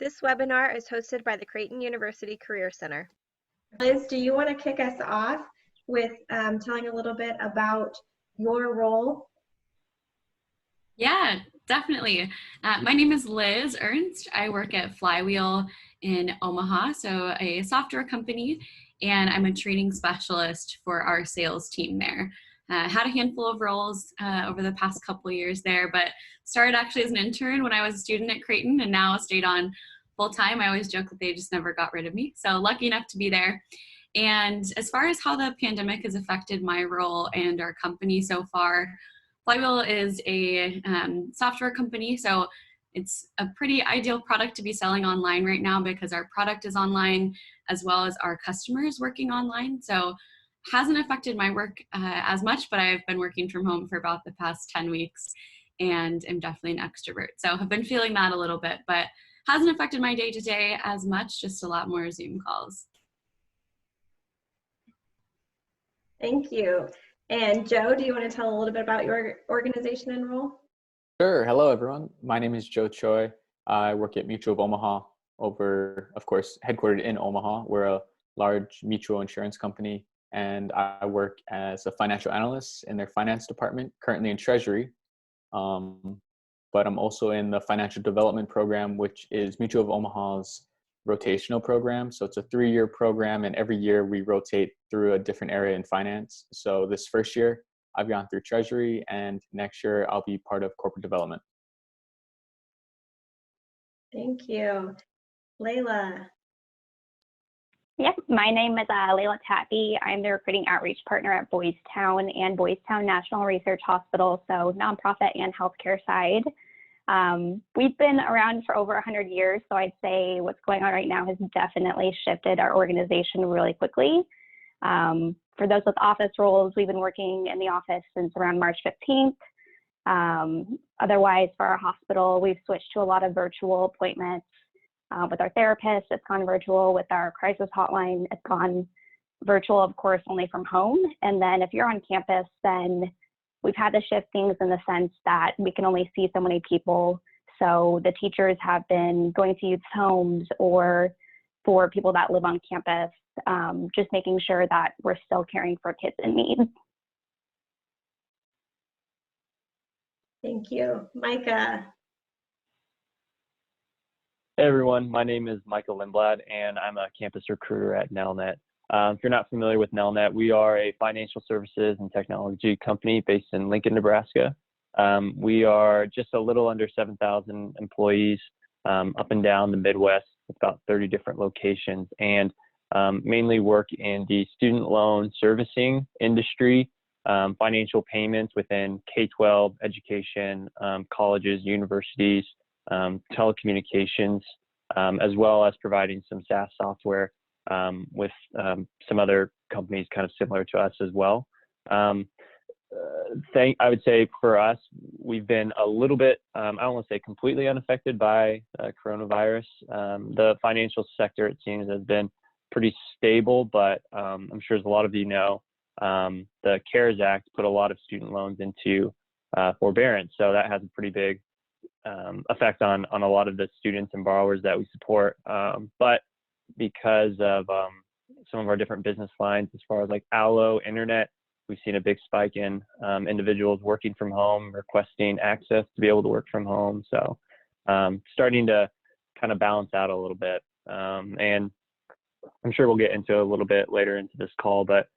This webinar is hosted by the Creighton University Career Center. Liz, do you want to kick us off with telling a little bit about your role? Yeah, definitely. My name is Liz Ernst. I work at Flywheel in Omaha, so a software company, and I'm a training specialist for our sales team there. Had a handful of roles over the past couple of years there, but started actually as an intern when I was a student at Creighton and now stayed on full time. I always joke that they just never got rid of me, so lucky enough to be there. And as far as how the pandemic has affected my role and our company so far, Flywheel is a software company, so it's a pretty ideal product to be selling online right now because our product is online as well as our customers working online. So hasn't affected my work as much, but I've been working from home for about the past 10 weeks and am definitely an extrovert. So I've been feeling that a little bit, but hasn't affected my day-to-day as much, just a lot more Zoom calls. Thank you. And Joe, do you want to tell a little bit about your organization and role? Sure. Hello, everyone. My name is Joe Choi. I work at Mutual of Omaha of course, headquartered in Omaha. We're a large mutual insurance company, and I work as a financial analyst in their finance department, currently in Treasury. But I'm also in the financial development program, which is Mutual of Omaha's rotational program. So it's a 3-year program, and every year we rotate through a different area in finance. So this first year, I've gone through Treasury, and next year I'll be part of corporate development. Thank you. Layla. Yep, my name is Layla Tappy. I'm the recruiting outreach partner at Boys Town and Boys Town National Research Hospital, so nonprofit and healthcare side. We've been around for over 100 years, so I'd say what's going on right now has definitely shifted our organization really quickly. For those with office roles, we've been working in the office since around March 15th. Otherwise, for our hospital, we've switched to a lot of virtual appointments. With our therapists, it's gone virtual. With our crisis hotline, it's gone virtual, of course, only from home. And then if you're on campus, then we've had to shift things in the sense that we can only see so many people. So the teachers have been going to youth homes or for people that live on campus, just making sure that we're still caring for kids in need. Thank you. Micah. Hey everyone, my name is Michael Lindblad and I'm a campus recruiter at Nelnet. If you're not familiar with Nelnet, we are a financial services and technology company based in Lincoln, Nebraska. We are just a little under 7,000 employees up and down the Midwest with about 30 different locations, and mainly work in the student loan servicing industry, financial payments within K-12 education, colleges, universities, telecommunications, as well as providing some SaaS software with some other companies kind of similar to us as well. I would say for us, we've been a little bit, I don't want to say completely unaffected by coronavirus. The financial sector, it seems, has been pretty stable, but I'm sure as a lot of you know, the CARES Act put a lot of student loans into forbearance. So that has a pretty big effect on a lot of the students and borrowers that we support. But because of some of our different business lines, as far as like Allo, internet, we've seen a big spike in individuals working from home, requesting access to be able to work from home. So starting to kind of balance out a little bit. And I'm sure we'll get into a little bit later into this call, but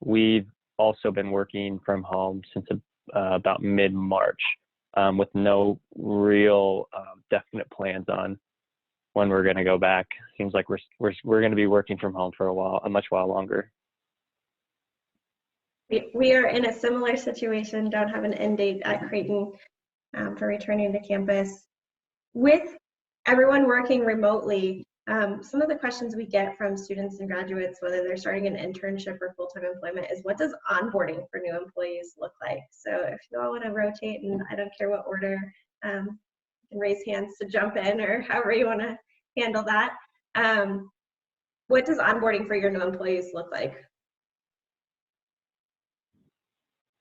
we've also been working from home since about mid-March. With no real definite plans on when we're going to go back. Seems like we're going to be working from home for a much while longer. We are in a similar situation, don't have an end date at Creighton for returning to campus. With everyone working remotely, some of the questions we get from students and graduates, whether they're starting an internship or full-time employment, is what does onboarding for new employees look like? So if you all want to rotate, and I don't care what order, you can raise hands to jump in or however you want to handle that. What does onboarding for your new employees look like?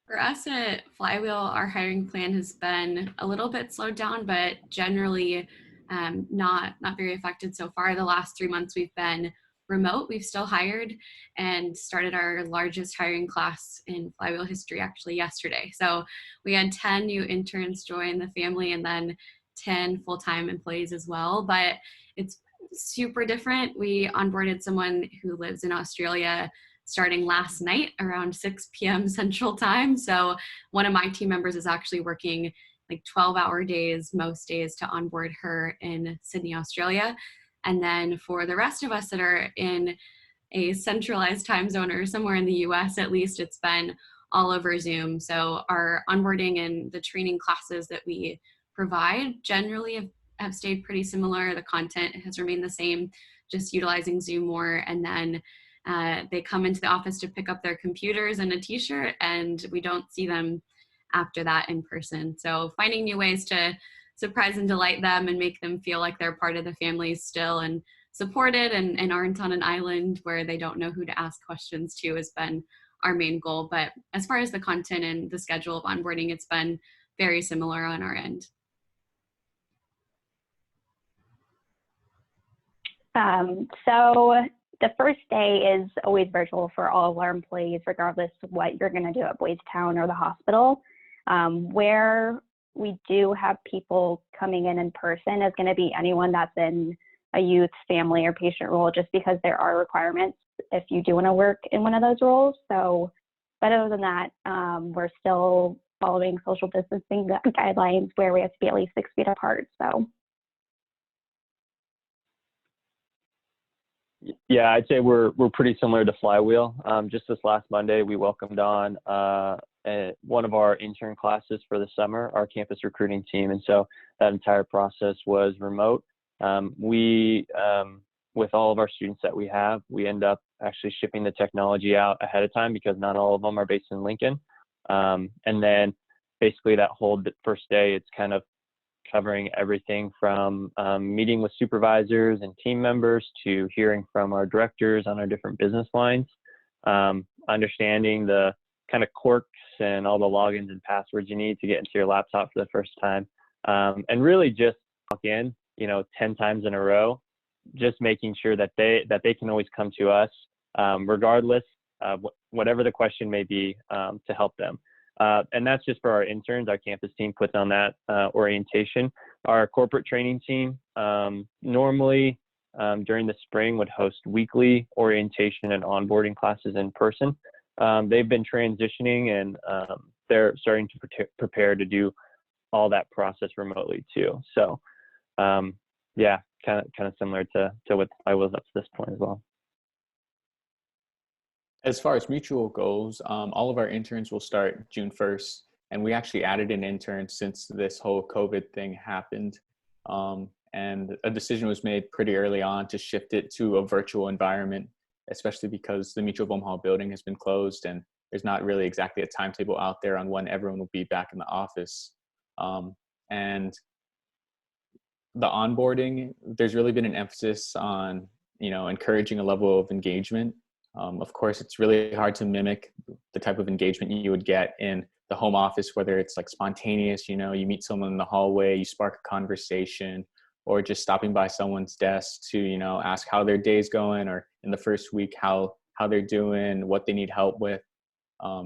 For us at Flywheel, our hiring plan has been a little bit slowed down, but generally not very affected so far. The last 3 months we've been remote. We've still hired and started our largest hiring class in Flywheel history actually yesterday. So we had 10 new interns join the family and then 10 full-time employees as well. But it's super different. We onboarded someone who lives in Australia starting last night around 6 p.m. Central Time. So one of my team members is actually working like 12-hour days most days to onboard her in Sydney, Australia. And then for the rest of us that are in a centralized time zone or somewhere in the US, at least, it's been all over Zoom. So our onboarding and the training classes that we provide generally have stayed pretty similar. The content has remained the same, just utilizing Zoom more. And then they come into the office to pick up their computers and a t-shirt, and we don't see them after that in person. So finding new ways to surprise and delight them and make them feel like they're part of the family still and supported and aren't on an island where they don't know who to ask questions to has been our main goal. But as far as the content and the schedule of onboarding, it's been very similar on our end. So the first day is always virtual for all of our employees, regardless of what you're going to do at Boys Town or the hospital. Where we do have people coming in person is going to be anyone that's in a youth, family, or patient role, just because there are requirements if you do want to work in one of those roles. So, but other than that, we're still following social distancing guidelines where we have to be at least 6 feet apart. So. Yeah, I'd say we're pretty similar to Flywheel. Just this last Monday, we welcomed on one of our intern classes for the summer, our campus recruiting team, and so that entire process was remote. With all of our students that we have, we end up actually shipping the technology out ahead of time because not all of them are based in Lincoln. And then basically that whole first day, it's kind of covering everything from meeting with supervisors and team members to hearing from our directors on our different business lines, understanding the kind of quirks and all the logins and passwords you need to get into your laptop for the first time, and really just log in, 10 times in a row, just making sure that they can always come to us, regardless of whatever the question may be, to help them. And that's just for our interns. Our campus team puts on that orientation. Our corporate training team normally during the spring would host weekly orientation and onboarding classes in person. They've been transitioning and they're starting to prepare to do all that process remotely too. So yeah, kind of similar to what I was up to this point as well. As far as Mutual goes, all of our interns will start June 1st, and we actually added an intern since this whole COVID thing happened. And a decision was made pretty early on to shift it to a virtual environment, especially because the Mutual of Omaha building has been closed and there's not really exactly a timetable out there on when everyone will be back in the office. And the onboarding, there's really been an emphasis on, encouraging a level of engagement. Of course, it's really hard to mimic the type of engagement you would get in the home office, whether it's like spontaneous, you meet someone in the hallway, you spark a conversation, or just stopping by someone's desk to, ask how their day's going, or in the first week, how they're doing, what they need help with.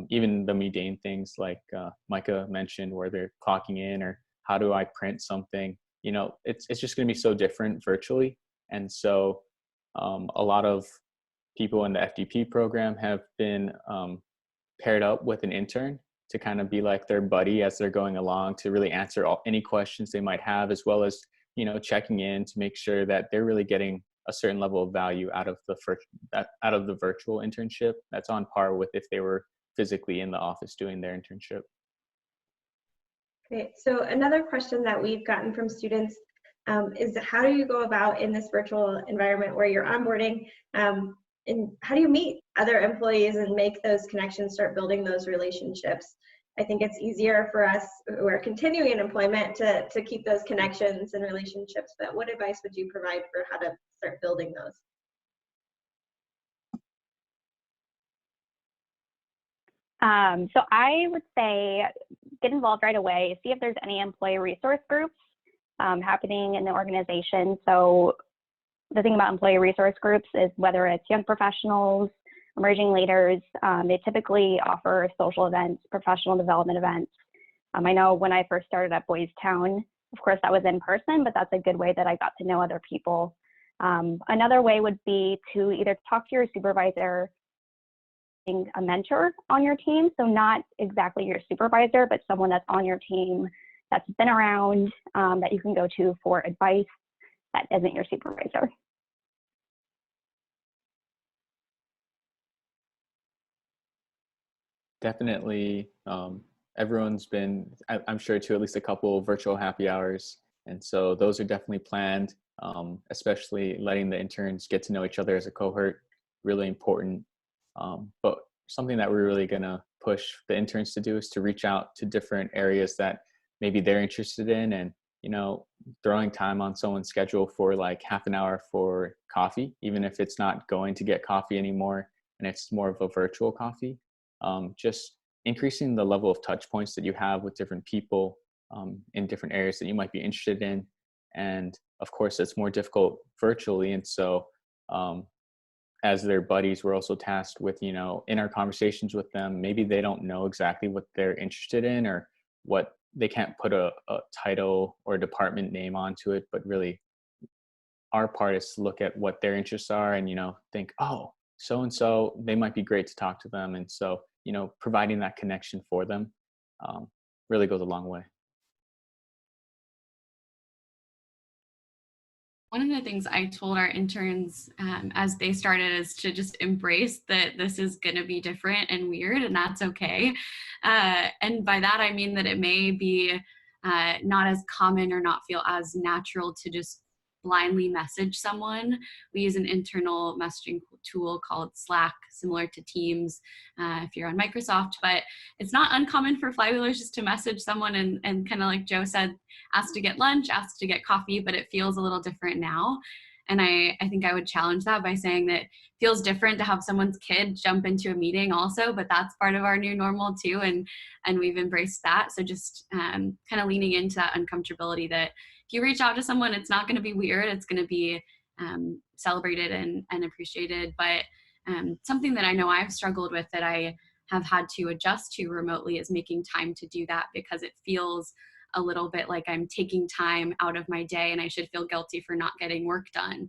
Even the mundane things like Micah mentioned, where they're clocking in, or how do I print something, it's just going to be so different virtually. And so a lot of people in the FDP program have been paired up with an intern to kind of be like their buddy as they're going along, to really answer any questions they might have, as well as, checking in to make sure that they're really getting a certain level of value out of the virtual internship that's on par with if they were physically in the office doing their internship. Great. So another question that we've gotten from students is, how do you go about in this virtual environment where you're onboarding? And how do you meet other employees and make those connections, start building those relationships? I think it's easier for us who are continuing in employment to keep those connections and relationships, but what advice would you provide for how to start building those? So I would say get involved right away, see if there's any employee resource groups happening in the organization. So the thing about employee resource groups is whether it's young professionals, emerging leaders, they typically offer social events, professional development events. I know when I first started at Boys Town, of course that was in person, but that's a good way that I got to know other people. Another way would be to either talk to your supervisor, being a mentor on your team. So not exactly your supervisor, but someone that's on your team that's been around, that you can go to for advice that isn't your supervisor. Definitely, everyone's been, I'm sure, to at least a couple virtual happy hours. And so those are definitely planned, especially letting the interns get to know each other as a cohort, really important. But something that we're really going to push the interns to do is to reach out to different areas that maybe they're interested in, and, you know, throwing time on someone's schedule for like half an hour for coffee, even if it's not going to get coffee anymore and it's more of a virtual coffee. Just increasing the level of touch points that you have with different people in different areas that you might be interested in. And of course, it's more difficult virtually. And so as their buddies, we're also tasked with, you know, in our conversations with them, maybe they don't know exactly what they're interested in, or what they can't put a title or department name onto it, but really our part is to look at what their interests are and, you know, think, oh, so-and-so, they might be great to talk to them. And so, you know, providing that connection for them really goes a long way. One of the things I told our interns as they started is to just embrace that this is going to be different and weird, and that's okay. And by that, I mean that it may be not as common or not feel as natural to just blindly message someone. We use an internal messaging tool called Slack, similar to Teams if you're on Microsoft, but it's not uncommon for flywheelers just to message someone and kind of like Joe said, ask to get lunch, ask to get coffee, but it feels a little different now. And I think I would challenge that by saying that it feels different to have someone's kid jump into a meeting also, but that's part of our new normal too. And we've embraced that. So just kind of leaning into that uncomfortability that if you reach out to someone, it's not going to be weird. It's going to be celebrated and appreciated. But something that I know I've struggled with that I have had to adjust to remotely is making time to do that, because it feels a little bit like I'm taking time out of my day and I should feel guilty for not getting work done.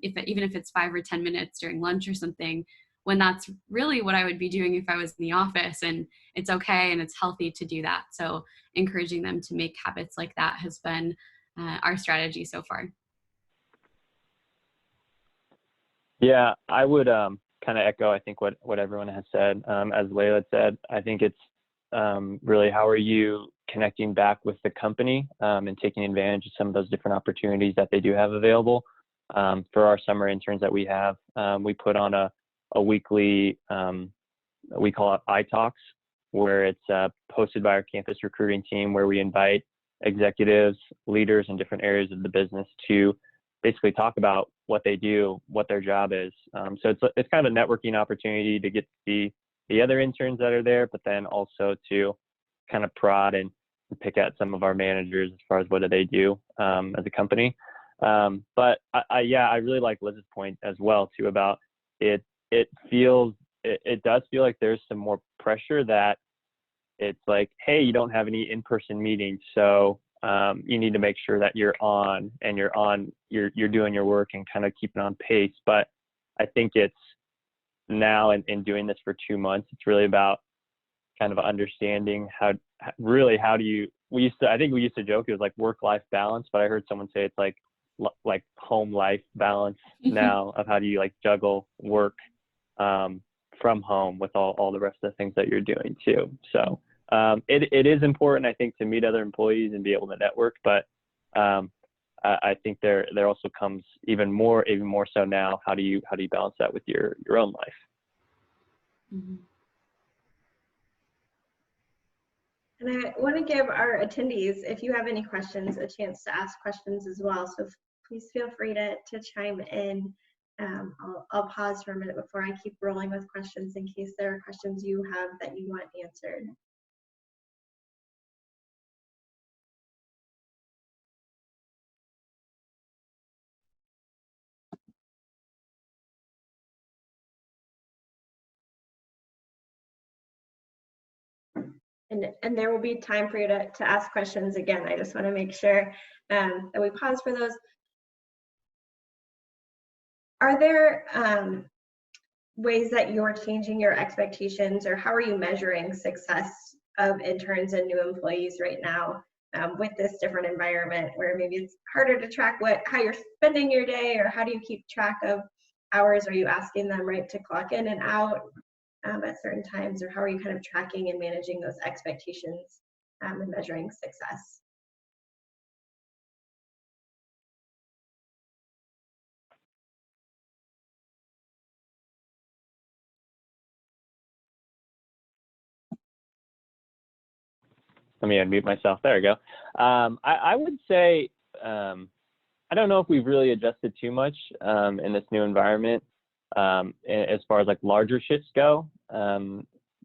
Even if it's 5 or 10 minutes during lunch or something, when that's really what I would be doing if I was in the office, and it's okay and it's healthy to do that. So encouraging them to make habits like that has been our strategy so far. Yeah, I would kind of echo, I think, what everyone has said. As Layla said, I think it's really how are you connecting back with the company and taking advantage of some of those different opportunities that they do have available. For our summer interns that we have, we put on a weekly, we call it iTalks, where it's hosted by our campus recruiting team, where we invite executives, leaders in different areas of the business to basically talk about what they do, what their job is. So it's kind of a networking opportunity to get to see the other interns that are there, but then also to kind of prod and pick at some of our managers as far as what do they do as a company. But I really like Liz's point as well too about it. It does feel like there's some more pressure that it's like, hey, you don't have any in-person meetings, so you need to make sure that you're doing your work and kind of keeping on pace. But I think it's now in doing this for 2 months, it's really about kind of understanding I think we used to joke it was like work-life balance, but I heard someone say it's like home-life balance now, of how do you like juggle work from home with all the rest of the things that you're doing too. So it is important, I think, to meet other employees and be able to network, but I think there also comes even more so now, how do you balance that with your own life? Mm-hmm. And I want to give our attendees, if you have any questions, a chance to ask questions as well. So please feel free to chime in. I'll pause for a minute before I keep rolling with questions in case there are questions you have that you want answered. And there will be time for you to ask questions again. I just want to make sure that we pause for those. Are there ways that you're changing your expectations, or how are you measuring success of interns and new employees right now with this different environment where maybe it's harder to track how you're spending your day, or how do you keep track of hours? Are you asking them to clock in and out at certain times, or how are you kind of tracking and managing those expectations and measuring success? Let me unmute myself. There we go. I would say, I don't know if we've really adjusted too much in this new environment as far as like larger shifts go.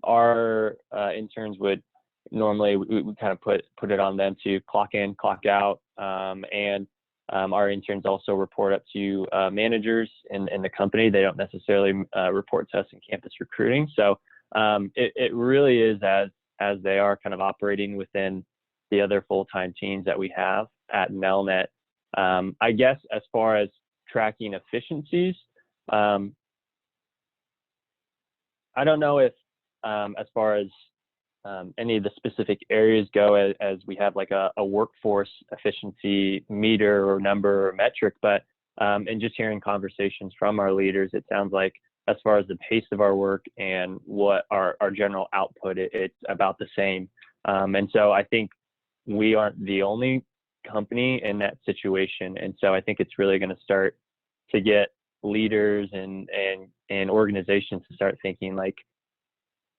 Our interns would normally, we kind of put it on them to clock in, clock out, and our interns also report up to managers in the company. They don't necessarily report to us in campus recruiting. So it really is as they are kind of operating within the other full-time teams that we have at Nelnet. I guess as far as tracking efficiencies, I don't know if as far as any of the specific areas go as we have like a workforce efficiency meter or number or metric, but and just hearing conversations from our leaders, it sounds like as far as the pace of our work and what our general output, it's about the same. And so I think we aren't the only company in that situation. And so I think it's really going to start to get leaders and organizations to start thinking like,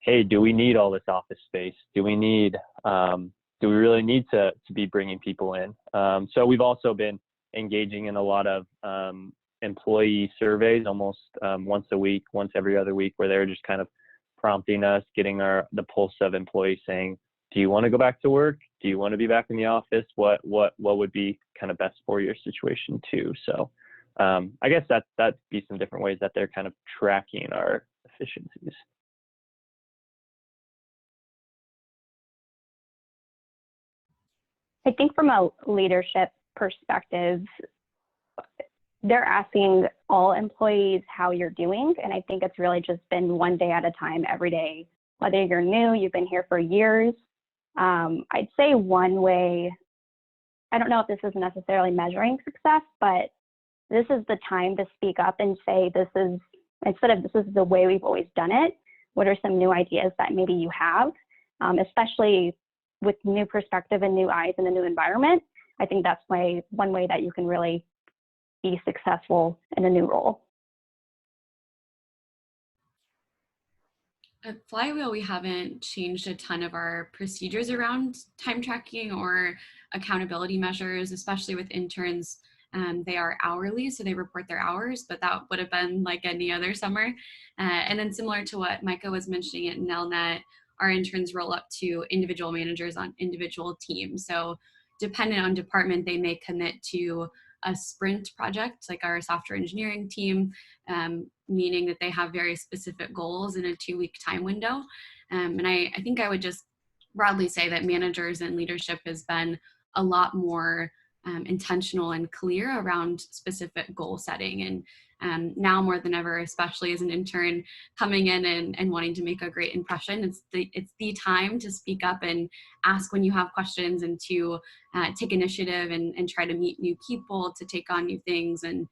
hey, do we need all this office space? Do we really need to be bringing people in? So we've also been engaging in a lot of employee surveys almost once a week, once every other week, where they're just kind of prompting us, getting the pulse of employees saying, do you want to go back to work? Do you want to be back in the office? What would be kind of best for your situation too? So I guess that'd be some different ways that they're kind of tracking our efficiencies. I think from a leadership perspective, they're asking all employees how you're doing. And I think it's really just been one day at a time, every day, whether you're new, you've been here for years. I'd say one way, I don't know if this is necessarily measuring success, but this is the time to speak up and say, instead of this is the way we've always done it, what are some new ideas that maybe you have, especially with new perspective and new eyes in a new environment. I think that's one way that you can really be successful in a new role. At Flywheel, we haven't changed a ton of our procedures around time tracking or accountability measures, especially with interns. They are hourly, so they report their hours, but that would have been like any other summer. And then similar to what Micah was mentioning at Nelnet, our interns roll up to individual managers on individual teams. So dependent on department, they may commit to a sprint project, like our software engineering team, meaning that they have very specific goals in a 2-week time window. And I think I would just broadly say that managers and leadership has been a lot more intentional and clear around specific goal setting. And now more than ever, especially as an intern coming in and wanting to make a great impression, it's the time to speak up and ask when you have questions, and to take initiative and try to meet new people, to take on new things. And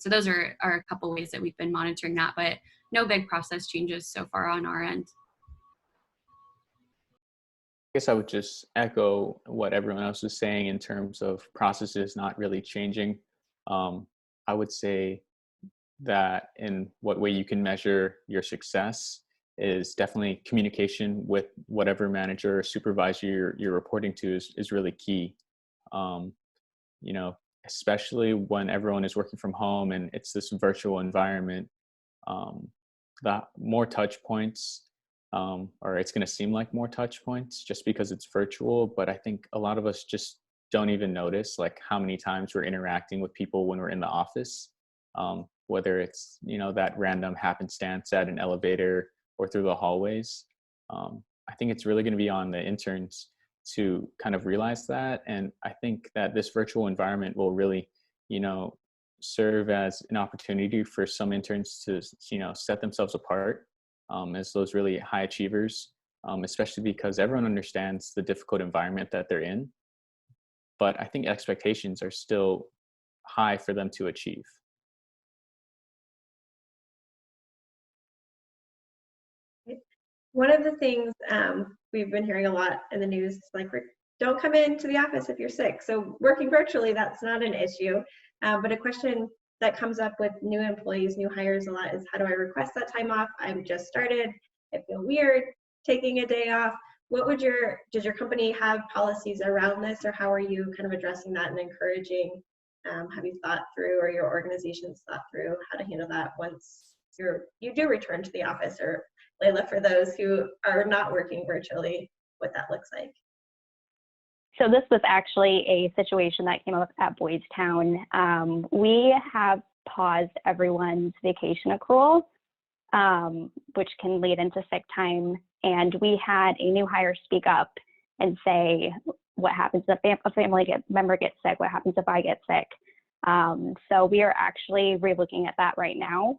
so those are a couple ways that we've been monitoring that, but no big process changes so far on our end. I guess I would just echo what everyone else is saying in terms of processes not really changing. I would say that in what way you can measure your success is definitely communication with whatever manager or supervisor you're reporting to is really key. Especially when everyone is working from home and it's this virtual environment, the more touch points, or it's going to seem like more touch points just because it's virtual. But I think a lot of us just don't even notice like how many times we're interacting with people when we're in the office, whether it's, that random happenstance at an elevator or through the hallways. I think it's really going to be on the interns to kind of realize that. And I think that this virtual environment will really, serve as an opportunity for some interns to, set themselves apart as those really high achievers, especially because everyone understands the difficult environment that they're in. But I think expectations are still high for them to achieve. One of the things we've been hearing a lot in the news, like, don't come into the office if you're sick. So working virtually, that's not an issue. But a question that comes up with new employees, new hires a lot is, how do I request that time off? I'm just started. I feel weird taking a day off. Does your company have policies around this, or how are you kind of addressing that and encouraging? Have you thought through, or your organization's thought through how to handle that once you do return to the office? Or Layla, for those who are not working virtually, what that looks like? So this was actually a situation that came up at Boys Town. We have paused everyone's vacation accrual, which can lead into sick time. And we had a new hire speak up and say, what happens if a family member gets sick? What happens if I get sick? So we are actually relooking at that right now,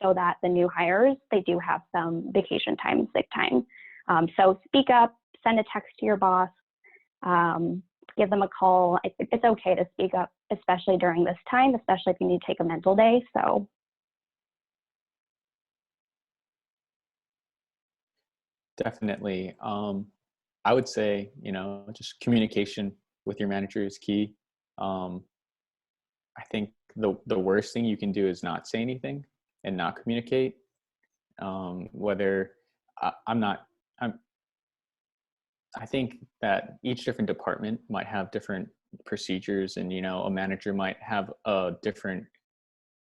so that the new hires, they do have some vacation time, sick time. So speak up, send a text to your boss, give them a call. It's okay to speak up, especially during this time, especially if you need to take a mental day. So. Definitely. I would say, just communication with your manager is key. I think the worst thing you can do is not say anything and not communicate. I think that each different department might have different procedures, and, a manager might have a different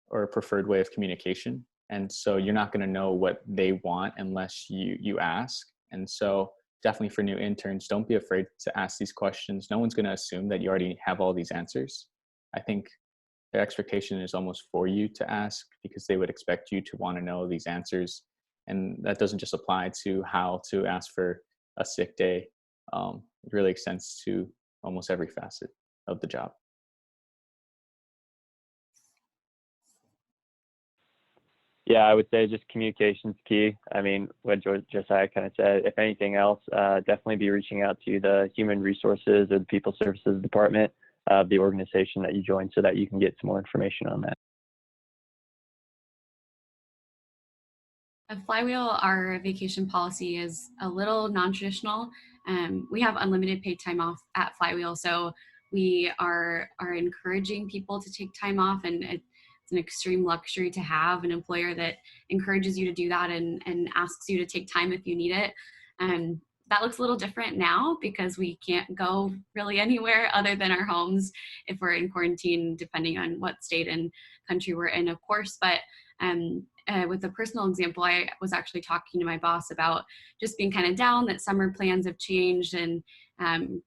or a preferred way of communication. And so you're not going to know what they want unless you ask. And so definitely for new interns, don't be afraid to ask these questions. No one's going to assume that you already have all these answers. I think the expectation is almost for you to ask, because they would expect you to want to know these answers. And that doesn't just apply to how to ask for a sick day. It really extends to almost every facet of the job. Yeah, I would say just communication's key. I mean, what Josiah kind of said, if anything else, definitely be reaching out to the human resources or the people services department of the organization that you join, so that you can get some more information on that. At Flywheel, our vacation policy is a little non-traditional. We have unlimited paid time off at Flywheel, so we are encouraging people to take time off, and it's an extreme luxury to have an employer that encourages you to do that and asks you to take time if you need it. That looks a little different now, because we can't go really anywhere other than our homes if we're in quarantine, depending on what state and country we're in, of course. But with a personal example, I was actually talking to my boss about just being kind of down that summer plans have changed, and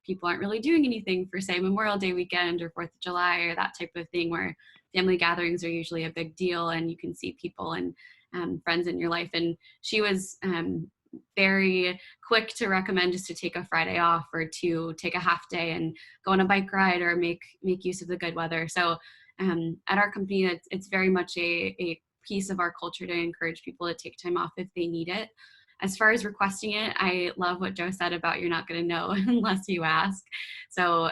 people aren't really doing anything for, say, Memorial Day weekend or 4th of July or that type of thing, where family gatherings are usually a big deal and you can see people and friends in your life. And she was very quick to recommend just to take a Friday off, or to take a half day and go on a bike ride, or make use of the good weather. So at our company, it's very much a piece of our culture to encourage people to take time off if they need it. As far as requesting it, I love what Joe said about you're not going to know unless you ask. So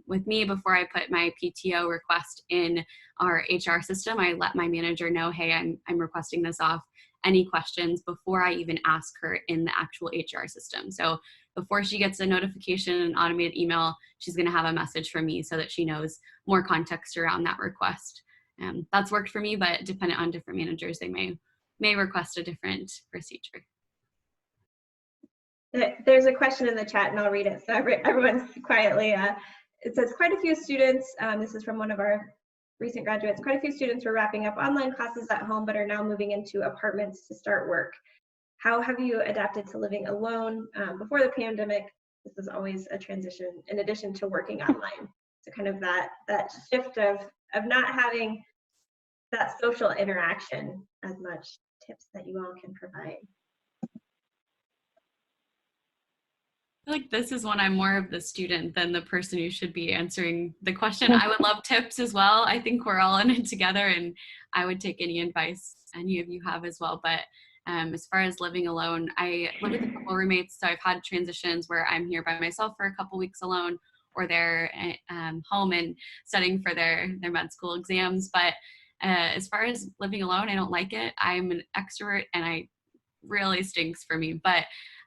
with me, before I put my PTO request in our HR system, I let my manager know, hey, I'm requesting this off. Any questions, before I even ask her in the actual HR system. So before she gets a notification, an automated email, she's going to have a message from me so that she knows more context around that request. That's worked for me, but dependent on different managers, they may request a different procedure. There's a question in the chat, and I'll read it so everyone's quietly. It says, quite a few students, this is from one of our recent graduates, quite a few students were wrapping up online classes at home but are now moving into apartments to start work. How have you adapted to living alone? Before the pandemic, this was always a transition in addition to working online. So kind of that shift of not having that social interaction as much. Tips that you all can provide. feel like this is when I'm more of the student than the person who should be answering the question. I would love tips as well. I think we're all in it together, and I would take any advice any of you have as well. But as far as living alone, I live with a couple roommates, so I've had transitions where I'm here by myself for a couple weeks alone, or they're home and studying for their med school exams. But as far as living alone, I don't like it. I'm an extrovert, and I really stinks for me. But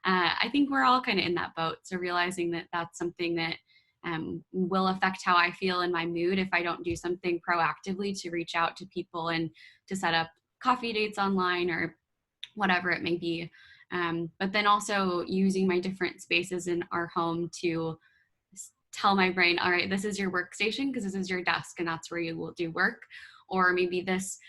I think we're all kind of in that boat. So realizing that that's something that will affect how I feel in my mood if I don't do something proactively to reach out to people and to set up coffee dates online or whatever it may be. But then also using my different spaces in our home to tell my brain, all right, this is your workstation because this is your desk and that's where you will do work. Or maybe this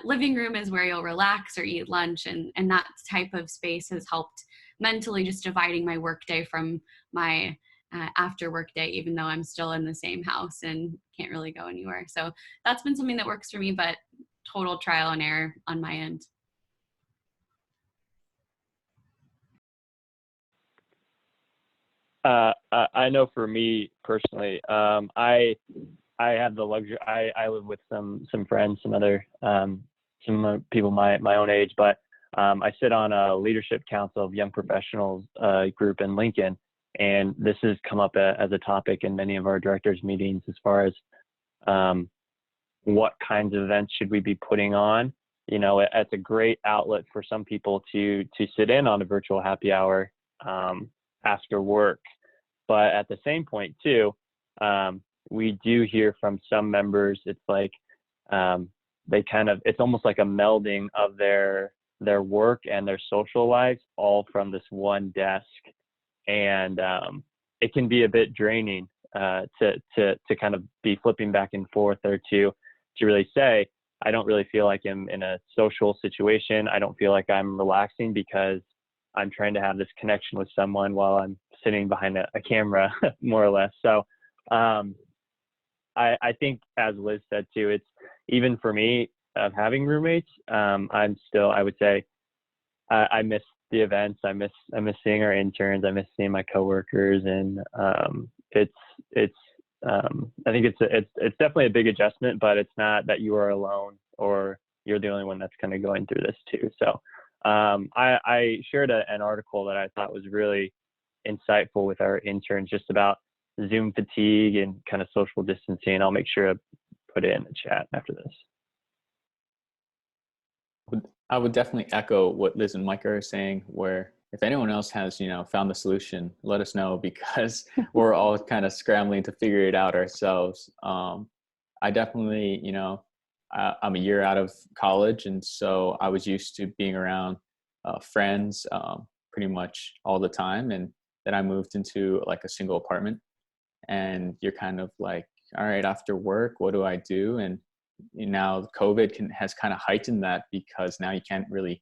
living room is where you'll relax or eat lunch. And that type of space has helped mentally just dividing my workday from my after work day, even though I'm still in the same house and can't really go anywhere. So that's been something that works for me, but total trial and error on my end. I know for me personally, I have the luxury. I live with some friends, some other some people my own age, but I sit on a leadership council of young professionals group in Lincoln, and this has come up as a topic in many of our directors' meetings as far as what kinds of events should we be putting on. You know, it's a great outlet for some people to sit in on a virtual happy hour after work. But at the same point too, we do hear from some members, it's like it's almost like a melding of their work and their social lives all from this one desk. And it can be a bit draining to kind of be flipping back and forth, or to really say, I don't really feel like I'm in a social situation. I don't feel like I'm relaxing because I'm trying to have this connection with someone while I'm sitting behind a camera, more or less. So I think, as Liz said too, it's even for me of having roommates, I'm still, I would say, I miss the events. I miss seeing our interns. I miss seeing my coworkers, and I think it's definitely a big adjustment, but it's not that you are alone or you're the only one that's kind of going through this too. So I shared an article that I thought was really insightful with our interns just about Zoom fatigue and kind of social distancing. I'll make sure to put it in the chat after this. I would definitely echo what Liz and Micah are saying, where if anyone else has, found the solution, let us know, because we're all kind of scrambling to figure it out ourselves. I definitely, I'm a year out of college, and so I was used to being around friends pretty much all the time. And then I moved into like a single apartment, and you're kind of like, all right, after work, what do I do? And now COVID has kind of heightened that, because now you can't really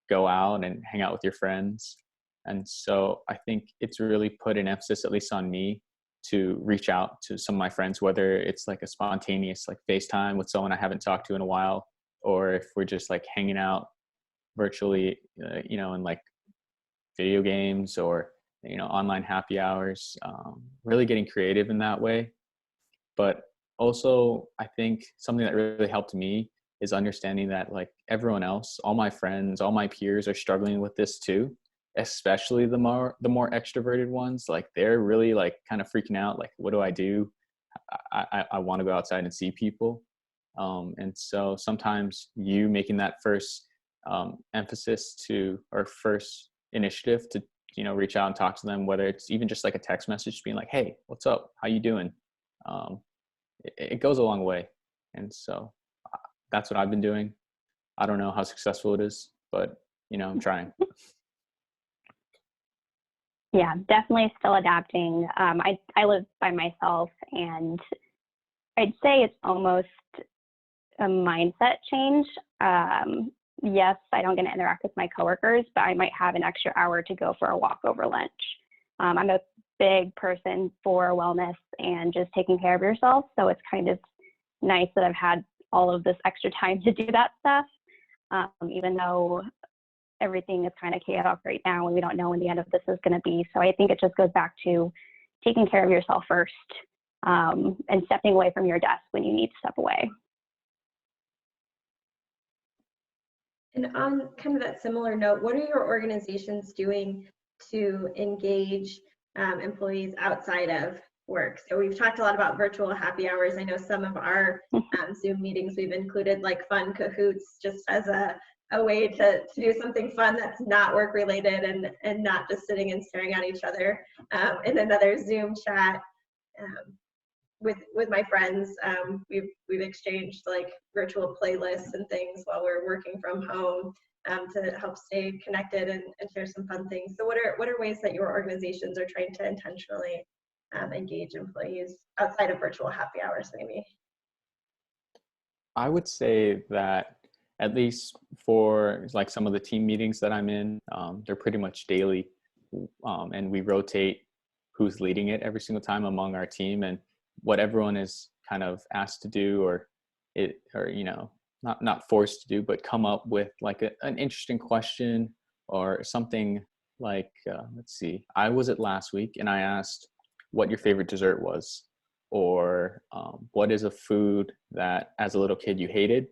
go out and hang out with your friends. And so I think it's really put an emphasis, at least on me, to reach out to some of my friends, whether it's like a spontaneous like FaceTime with someone I haven't talked to in a while, or if we're just like hanging out virtually, in like video games or, online happy hours, really getting creative in that way. But also, I think something that really helped me is understanding that like everyone else, all my friends, all my peers are struggling with this too, especially the more extroverted ones. Like they're really like kind of freaking out. Like, what do I do? I want to go outside and see people. And so sometimes you making that first emphasis to, or first initiative to, reach out and talk to them, whether it's even just like a text message being like, hey, what's up? How you doing? It goes a long way. And so that's what I've been doing. I don't know how successful it is, but I'm trying. Yeah, definitely still adapting. I live by myself, and I'd say it's almost a mindset change. Yes, I don't get to interact with my coworkers, but I might have an extra hour to go for a walk over lunch. I'm a big person for wellness and just taking care of yourself. So it's kind of nice that I've had all of this extra time to do that stuff. Even though everything is kind of chaotic right now and we don't know when the end of this is going to be. So I think it just goes back to taking care of yourself first, and stepping away from your desk when you need to step away. And on kind of that similar note, what are your organizations doing to engage employees outside of work? So we've talked a lot about virtual happy hours. I know some of our Zoom meetings, we've included like fun Kahoots just as a way to do something fun that's not work related and not just sitting and staring at each other in another Zoom chat. With my friends, we've exchanged like virtual playlists and things while we're working from home to help stay connected and share some fun things. So what are ways that your organizations are trying to intentionally engage employees outside of virtual happy hours maybe? I would say that at least for like some of the team meetings that I'm in, they're pretty much daily, and we rotate who's leading it every single time among our team, and what everyone is kind of asked to do, or you know, not forced to do, but come up with like an interesting question or something like, let's see, I was at last week and I asked what your favorite dessert was, or what is a food that as a little kid you hated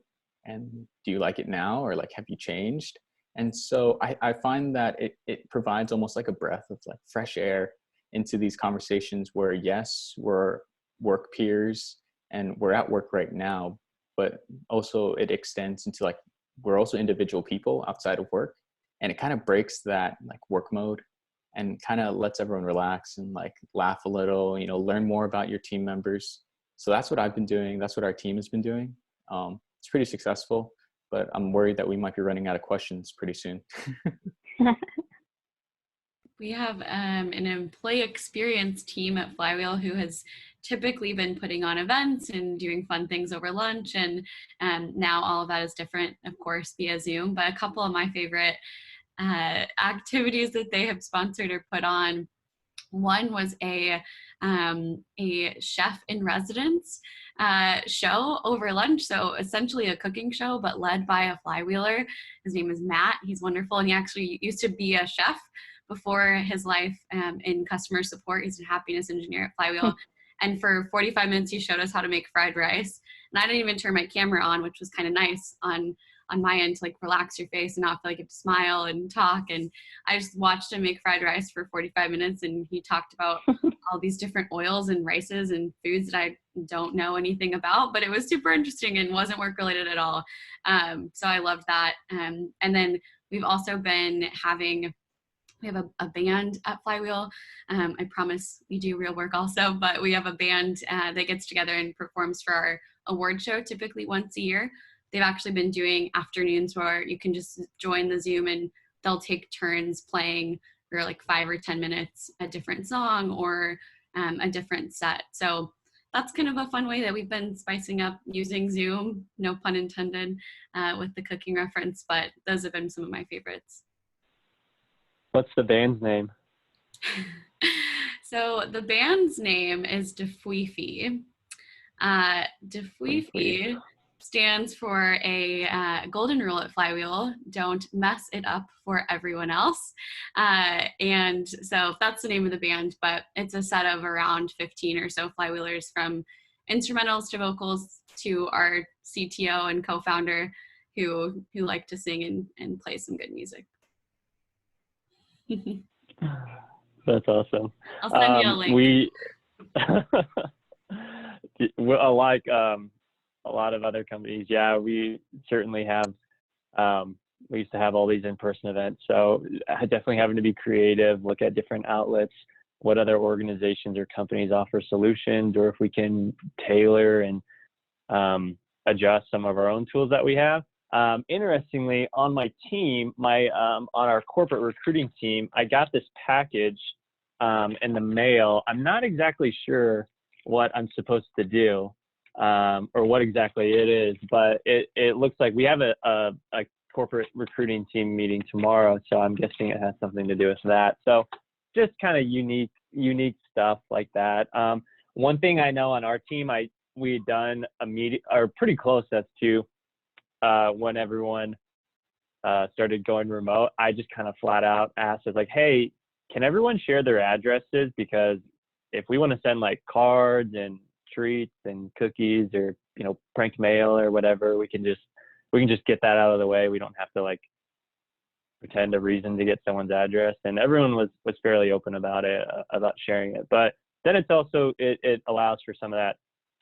and do you like it now, or like have you changed? And so I find that it provides almost like a breath of like fresh air into these conversations where yes, we're work peers and we're at work right now, but also it extends into like we're also individual people outside of work, and it kind of breaks that like work mode and kind of lets everyone relax and like laugh a little, you know, learn more about your team members. So that's what I've been doing. That's what our team has been doing. It's pretty successful, but I'm worried that we might be running out of questions pretty soon. We have an employee experience team at Flywheel who has typically been putting on events and doing fun things over lunch, and now all of that is different, of course, via Zoom. But a couple of my favorite activities that they have sponsored or put on, one was a chef in residence show over lunch. So essentially a cooking show, but led by a flywheeler. His name is Matt. He's wonderful. And he actually used to be a chef before his life in customer support. He's a happiness engineer at Flywheel. And for 45 minutes, he showed us how to make fried rice. And I didn't even turn my camera on, which was kind of nice on my end to like relax your face and not feel like you have to smile and talk. And I just watched him make fried rice for 45 minutes, and he talked about all these different oils and rices and foods that I don't know anything about, but it was super interesting and wasn't work related at all. So I loved that. And then we've also been we have a band at Flywheel. I promise we do real work also, but we have a band that gets together and performs for our award show typically once a year. They've actually been doing afternoons where you can just join the Zoom and they'll take turns playing for like 5 or 10 minutes a different song or a different set. So that's kind of a fun way that we've been spicing up using Zoom, no pun intended, with the cooking reference, but those have been some of my favorites. What's the band's name? So the band's name is Defuifi. Defuifi stands for a golden rule at Flywheel: don't mess it up for everyone else. And so that's the name of the band, but it's a set of around 15 or so Flywheelers, from instrumentals to vocals to our CTO and co-founder who like to sing and play some good music. That's awesome. I'll send you a link. Like a lot of other companies, yeah, we certainly have, we used to have all these in-person events. So definitely having to be creative, look at different outlets, what other organizations or companies offer solutions, or if we can tailor and adjust some of our own tools that we have. Interestingly, on my team, on our corporate recruiting team, I got this package in the mail. I'm not exactly sure what I'm supposed to do or what exactly it is, but it looks like we have a corporate recruiting team meeting tomorrow, so I'm guessing it has something to do with that. So just kind of unique stuff like that. One thing I know on our team, we'd done a meeting, or pretty close as to when everyone started going remote, I just kind of flat out asked, I was like, hey, can everyone share their addresses? Because if we want to send like cards and treats and cookies or, prank mail or whatever, we can just get that out of the way. We don't have to like pretend a reason to get someone's address. And everyone was fairly open about it, about sharing it. But then it's also, it allows for some of that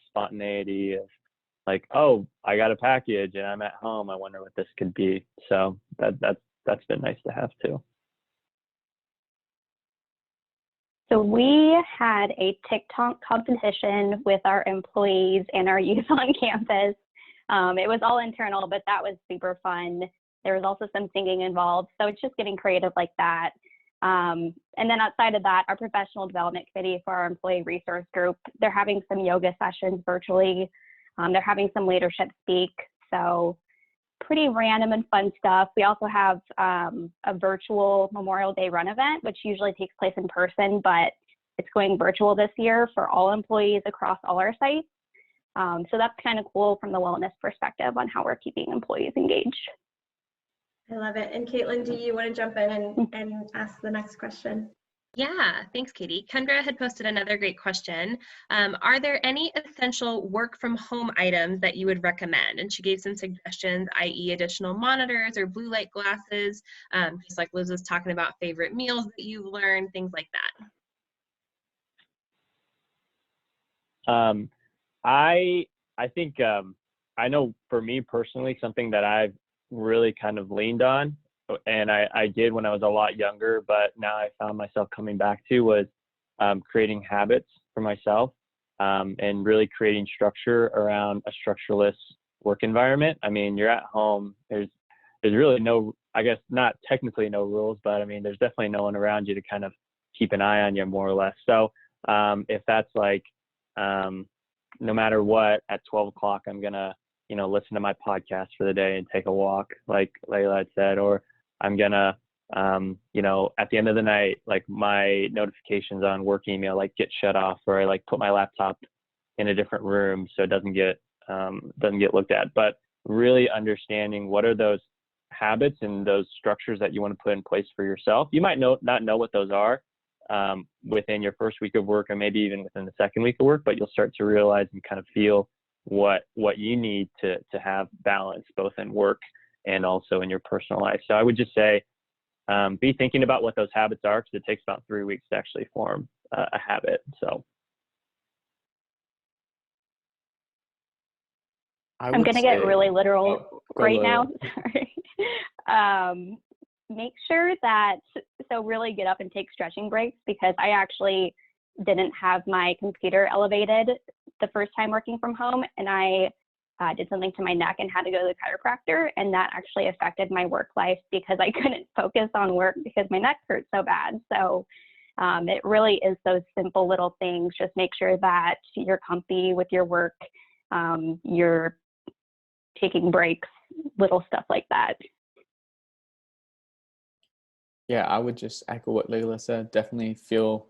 spontaneity of like, oh, I got a package and I'm at home. I wonder what this could be. So that's been nice to have too. So we had a TikTok competition with our employees and our youth on campus. It was all internal, but that was super fun. There was also some singing involved. So it's just getting creative like that. And then outside of that, our professional development committee for our employee resource group, they're having some yoga sessions virtually. They're having some leadership speak. So pretty random and fun stuff. We also have a virtual Memorial Day run event, which usually takes place in person, but it's going virtual this year for all employees across all our sites. So that's kind of cool from the wellness perspective on how we're keeping employees engaged. I love it. And Caitlin, do you want to jump in and ask the next question? Yeah, thanks, Katie. Kendra had posted another great question. Are there any essential work from home items that you would recommend? And she gave some suggestions, i.e. additional monitors or blue light glasses, just like Liz was talking about favorite meals that you've learned, things like that. I think, I know for me personally, something that I've really kind of leaned on, and I did when I was a lot younger, but now I found myself coming back to, was creating habits for myself, and really creating structure around a structureless work environment. I mean, you're at home, there's really no, I guess not technically no rules, but I mean, there's definitely no one around you to kind of keep an eye on you more or less. So if that's like, no matter what, at 12 o'clock, I'm going to, listen to my podcast for the day and take a walk, like Layla had said, or I'm going to, at the end of the night, like my notifications on work email, like get shut off, or I like put my laptop in a different room so it doesn't get looked at. But really understanding what are those habits and those structures that you want to put in place for yourself. You might not know what those are within your first week of work, or maybe even within the second week of work, but you'll start to realize and kind of feel what you need to have balance both in work and also in your personal life. So I would just say, be thinking about what those habits are, because it takes about 3 weeks to actually form a habit. So I'm going to get really literal right now. Sorry. Make sure that, so really get up and take stretching breaks, because I actually didn't have my computer elevated the first time working from home, and I did something to my neck and had to go to the chiropractor, and that actually affected my work life because I couldn't focus on work because my neck hurt so bad. So it really is those simple little things. Just make sure that you're comfy with your work, you're taking breaks, little stuff like that. Yeah, I would just echo what Layla said. Definitely feel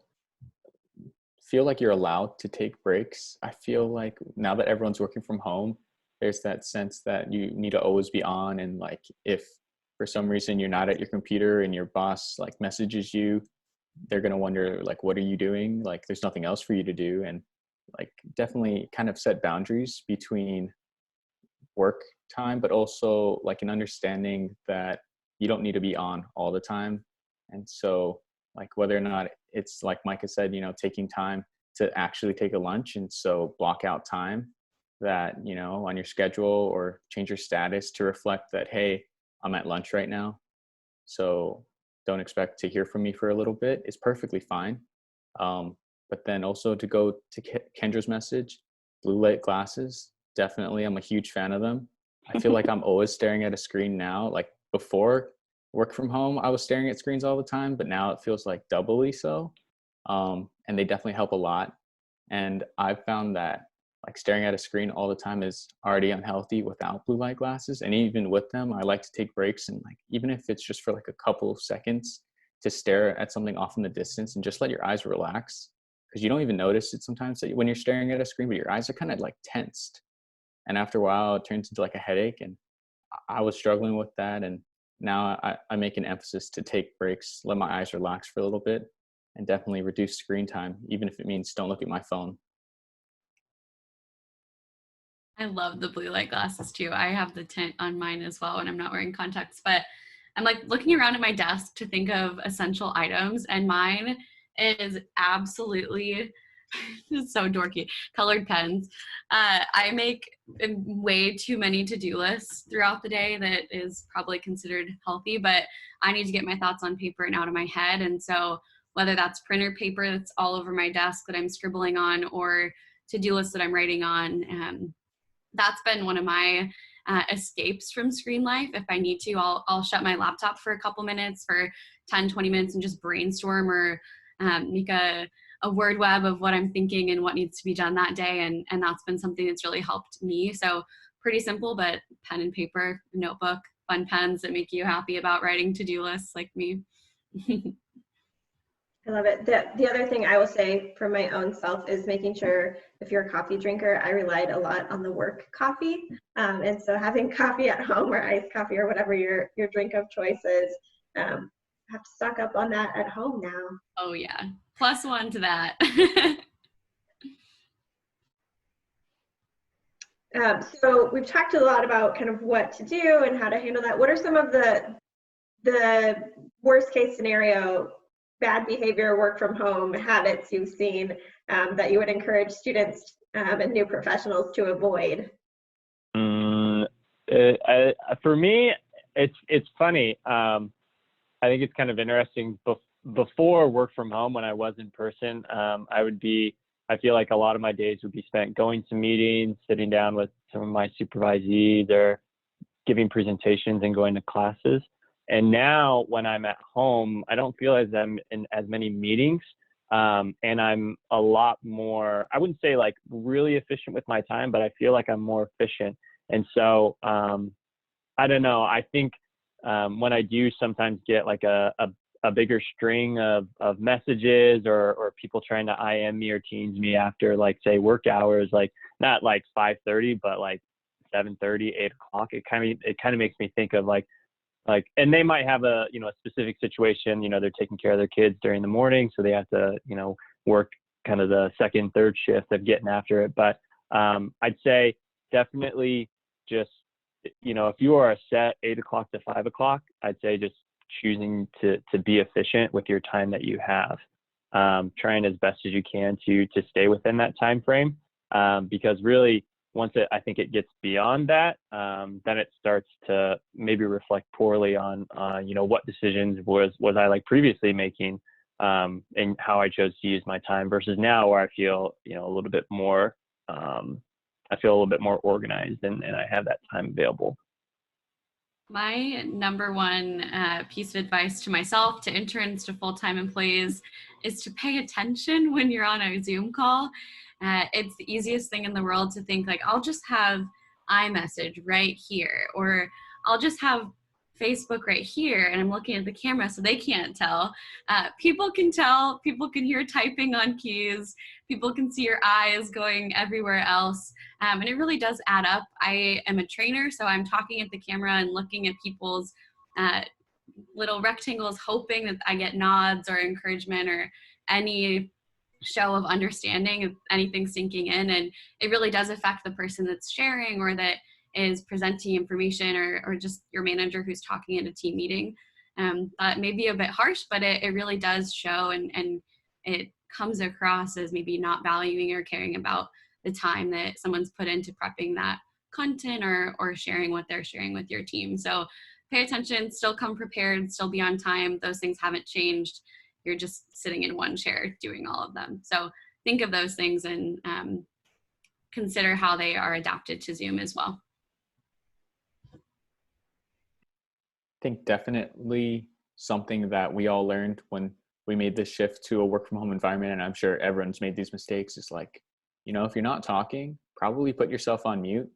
like you're allowed to take breaks. I feel like now that everyone's working from home, there's that sense that you need to always be on. And like, if for some reason you're not at your computer and your boss like messages you, they're going to wonder like, what are you doing? Like, there's nothing else for you to do. And like, definitely kind of set boundaries between work time, but also like an understanding that you don't need to be on all the time. And so like, whether or not it's like Micah said, taking time to actually take a lunch, and so block out time that, on your schedule, or change your status to reflect that, hey, I'm at lunch right now, so don't expect to hear from me for a little bit, is perfectly fine. But then also to go to Kendra's message, blue light glasses, definitely, I'm a huge fan of them. I feel like I'm always staring at a screen now. Like before work from home, I was staring at screens all the time, but now it feels like doubly so. And they definitely help a lot. And I've found that like staring at a screen all the time is already unhealthy without blue light glasses. And even with them, I like to take breaks, and like, even if it's just for like a couple of seconds, to stare at something off in the distance and just let your eyes relax. Because you don't even notice it sometimes that when you're staring at a screen, but your eyes are kind of like tensed. And after a while, it turns into like a headache. And I was struggling with that. And now I make an emphasis to take breaks, let my eyes relax for a little bit, and definitely reduce screen time, even if it means don't look at my phone. I love the blue light glasses too. I have the tint on mine as well when I'm not wearing contacts, but I'm like looking around at my desk to think of essential items, and mine is absolutely it's so dorky. Colored pens. I make way too many to-do lists throughout the day that is probably considered healthy, but I need to get my thoughts on paper and out of my head. And so whether that's printer paper that's all over my desk that I'm scribbling on, or to-do lists that I'm writing on, that's been one of my escapes from screen life. If I need to, I'll shut my laptop for a couple minutes, for 10, 20 minutes, and just brainstorm or make a word web of what I'm thinking and what needs to be done that day. And that's been something that's really helped me. So pretty simple, but pen and paper, notebook, fun pens that make you happy about writing to-do lists like me. I love it. The other thing I will say for my own self is making sure, if you're a coffee drinker, I relied a lot on the work coffee. And so having coffee at home, or iced coffee, or whatever your drink of choice is, have to stock up on that at home now. Oh yeah, +1 to that. So we've talked a lot about kind of what to do and how to handle that. What are some of the worst case scenario bad behavior, work from home habits you've seen that you would encourage students and new professionals to avoid? For me, it's funny. I think it's kind of interesting. Before work from home, when I was in person, I feel like a lot of my days would be spent going to meetings, sitting down with some of my supervisees, or giving presentations and going to classes. And now when I'm at home, I don't feel as I'm in as many meetings. And I'm a lot more, I wouldn't say like really efficient with my time, but I feel like I'm more efficient. And so, I don't know, I think when I do sometimes get like a bigger string of messages or people trying to IM me or Teams me after, like, say, work hours, like not like 5:30, but like 7:30, 8 o'clock, it kind of makes me think of like, and they might have a specific situation, they're taking care of their kids during the morning, so they have to, work kind of the second, third shift of getting after it. But I'd say definitely just, if you are a set 8 o'clock to 5 o'clock, I'd say just choosing to be efficient with your time that you have, trying as best as you can to stay within that time frame, because really, once I think it gets beyond that, then it starts to maybe reflect poorly on what decisions was I like previously making, and how I chose to use my time versus now, where I feel a little bit more organized and I have that time available. My number one piece of advice to myself, to interns, to full-time employees, is to pay attention when you're on a Zoom call. It's the easiest thing in the world to think like, I'll just have iMessage right here, or I'll just have Facebook right here, and I'm looking at the camera so they can't tell. People can tell, people can hear typing on keys, people can see your eyes going everywhere else, and it really does add up. I am a trainer, so I'm talking at the camera and looking at people's little rectangles, hoping that I get nods or encouragement or any show of understanding of anything sinking in, and it really does affect the person that's sharing or that is presenting information, or just your manager who's talking in a team meeting. That may be a bit harsh, but it really does show, and it comes across as maybe not valuing or caring about the time that someone's put into prepping that content or sharing what they're sharing with your team. So pay attention, still come prepared, still be on time. Those things haven't changed. You're just sitting in one chair doing all of them. So think of those things and consider how they are adapted to Zoom as well. I think definitely something that we all learned when we made this shift to a work from home environment, and I'm sure everyone's made these mistakes, is like, if you're not talking, probably put yourself on mute,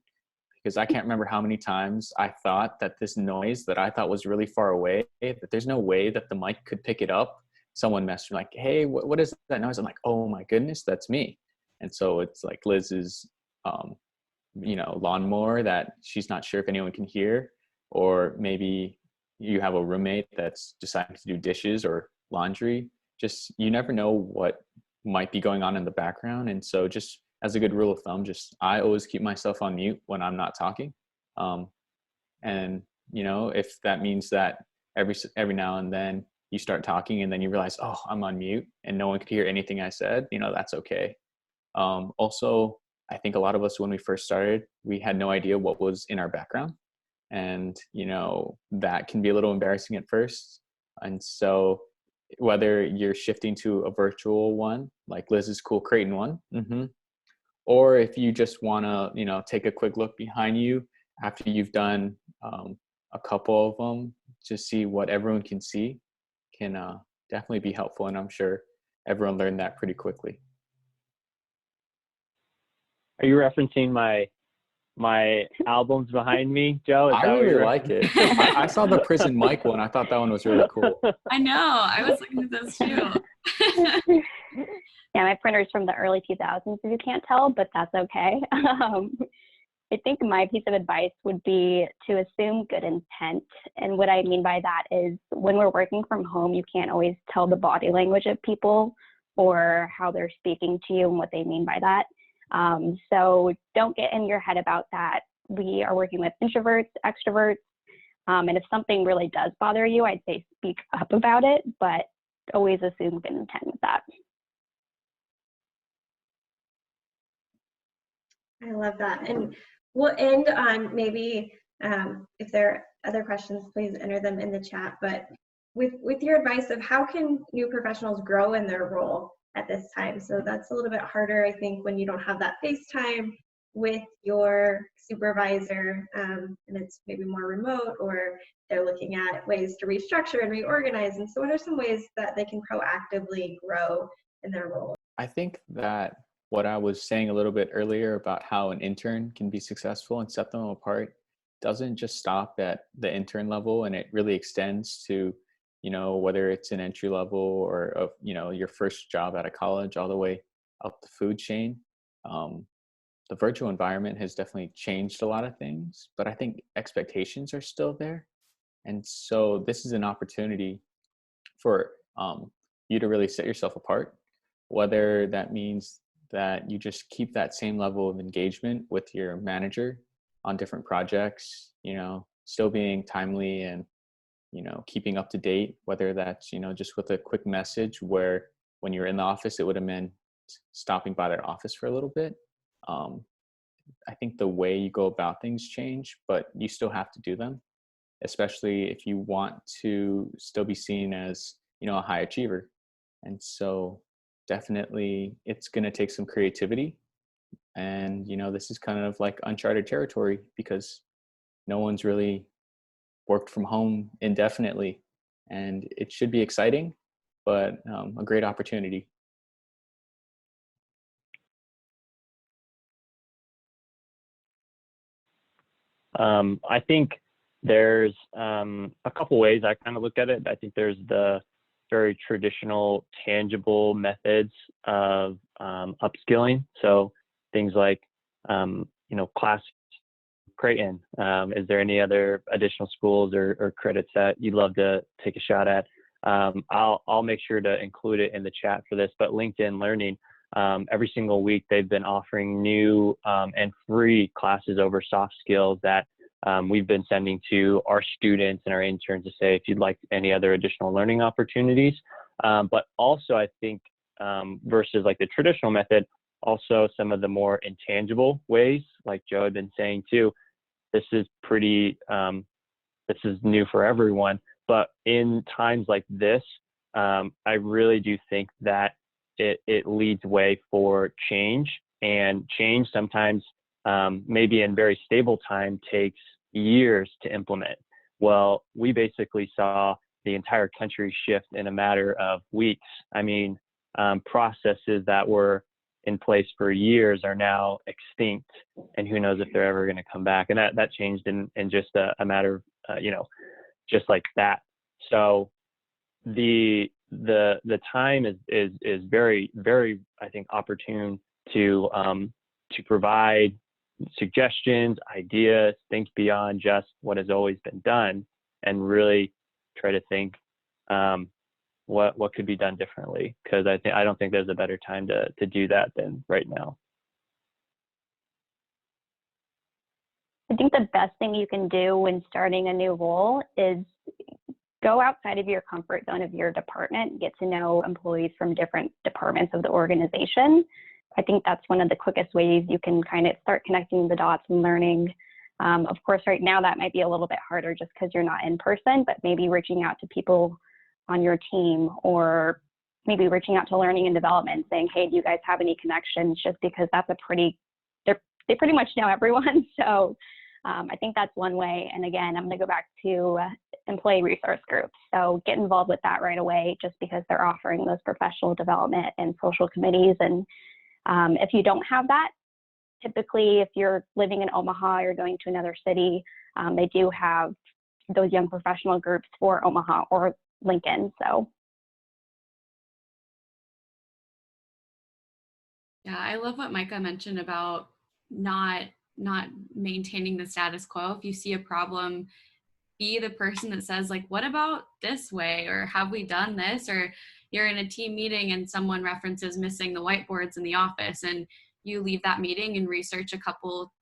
because I can't remember how many times I thought that this noise that I thought was really far away, that there's no way that the mic could pick it up. Someone messaged me like, hey, what is that noise? I'm like, oh my goodness, that's me. And so it's like Liz's, lawnmower that she's not sure if anyone can hear, or maybe you have a roommate that's deciding to do dishes or laundry. Just, you never know what might be going on in the background. And so just as a good rule of thumb, just I always keep myself on mute when I'm not talking. And you know, if that means that every now and then you start talking and then you realize, oh, I'm on mute and no one could hear anything I said, you know, that's okay. Also, I think a lot of us, when we first started, we had no idea what was in our background. And, you know, that can be a little embarrassing at first. And so whether you're shifting to a virtual one, like Liz's cool Creighton one, or if you just want to, you know, take a quick look behind you after you've done a couple of them to see what everyone can see, can definitely be helpful. And I'm sure everyone learned that pretty quickly. Are you referencing my albums behind me, Joe? I really like it. I saw the Prison Mike one. I thought that one was really cool. I know. I was looking at those too. Yeah, my printer's from the early 2000s, if you can't tell, but that's okay. I think my piece of advice would be to assume good intent. And what I mean by that is when we're working from home, you can't always tell the body language of people or how they're speaking to you and what they mean by that. So don't get in your head about that. We are working with introverts, extroverts, and if something really does bother you, I'd say speak up about it, but always assume good intent with that. I love that. And we'll end on maybe, if there are other questions, please enter them in the chat. But with your advice of how can new professionals grow in their role at this time? So that's a little bit harder, I think, when you don't have that face time with your supervisor, and it's maybe more remote, or they're looking at ways to restructure and reorganize. And so what are some ways that they can proactively grow in their role? I think that what I was saying a little bit earlier about how an intern can be successful and set them apart doesn't just stop at the intern level, and it really extends to, you know, whether it's an entry level or, you know, your first job out of college all the way up the food chain. The virtual environment has definitely changed a lot of things, but I think expectations are still there. And so this is an opportunity for you to really set yourself apart, whether that means that you just keep that same level of engagement with your manager on different projects, you know, still being timely and, you know, keeping up to date, whether that's, you know, just with a quick message where when you're in the office, it would have meant stopping by their office for a little bit. I think the way you go about things change, but you still have to do them, especially if you want to still be seen as, you know, a high achiever. And so definitely it's going to take some creativity. And, you know, this is kind of like uncharted territory because no one's really worked from home indefinitely. And it should be exciting, but a great opportunity. I think there's a couple ways I kind of look at it. I think there's the very traditional, tangible methods of upskilling. So things like, you know, class Creighton. Is there any other additional schools or credits that you'd love to take a shot at? I'll make sure to include it in the chat for this, but LinkedIn Learning, every single week they've been offering new and free classes over soft skills that we've been sending to our students and our interns to say if you'd like any other additional learning opportunities. But also I think versus like the traditional method, also some of the more intangible ways, like Joe had been saying too, this is pretty, this is new for everyone. But in times like this, I really do think that it leads way for change, and change sometimes maybe in very stable time takes years to implement. Well, we basically saw the entire country shift in a matter of weeks. I mean, processes that were in place for years are now extinct, and who knows if they're ever going to come back. And that changed in just a matter of, you know, just like that. So the time is very, very, I think, opportune to provide suggestions, ideas, think beyond just what has always been done. and really try to think what could be done differently, because I don't think there's a better time to do that than right now. I think the best thing you can do when starting a new role is go outside of your comfort zone of your department, get to know employees from different departments of the organization. I think that's one of the quickest ways you can kind of start connecting the dots and learning. Of course, right now that might be a little bit harder just because you're not in person, but maybe reaching out to people on your team, or maybe reaching out to learning and development, saying, hey, do you guys have any connections? Just because that's they pretty much know everyone. So I think that's one way. And again, I'm going to go back to employee resource groups. So get involved with that right away, just because they're offering those professional development and social committees. And if you don't have that, typically if you're living in Omaha or going to another city, they do have those young professional groups for Omaha or Lincoln. So Yeah, I love what Micah mentioned about not maintaining the status quo. If you see a problem, be the person that says, like, what about this way, or have we done this? Or you're in a team meeting and someone references missing the whiteboards in the office, and you leave that meeting and research a couple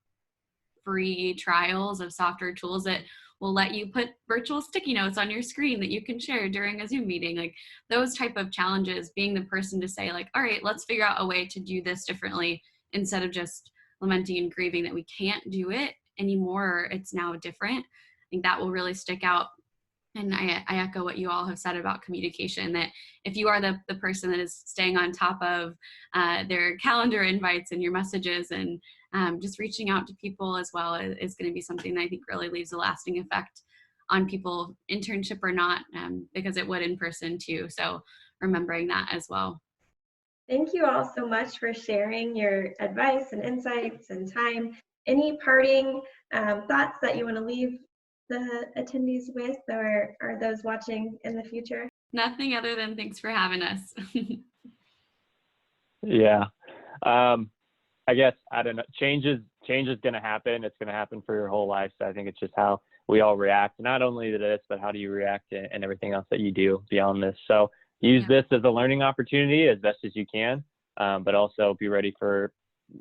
free trials of software tools that will let you put virtual sticky notes on your screen that you can share during a Zoom meeting. Like those type of challenges, being the person to say, like, all right, let's figure out a way to do this differently, instead of just lamenting and grieving that we can't do it anymore, it's now different. I think that will really stick out. And I echo what you all have said about communication, that if you are the person that is staying on top of their calendar invites and your messages, and just reaching out to people as well, is going to be something that I think really leaves a lasting effect on people, internship or not, because it would in person too. So remembering that as well. Thank you all so much for sharing your advice and insights and time. Any parting thoughts that you want to leave the attendees with, or those watching in the future? Nothing other than thanks for having us. Yeah. I guess, I don't know, change is going to happen. It's going to happen for your whole life. So I think it's just how we all react, not only to this, but how do you react to and everything else that you do beyond this. So use this as a learning opportunity as best as you can, but also be ready for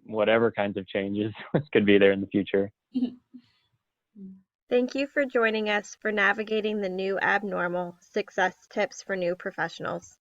whatever kinds of changes could be there in the future. Thank you for joining us for Navigating the New Abnormal: Success Tips for New Professionals.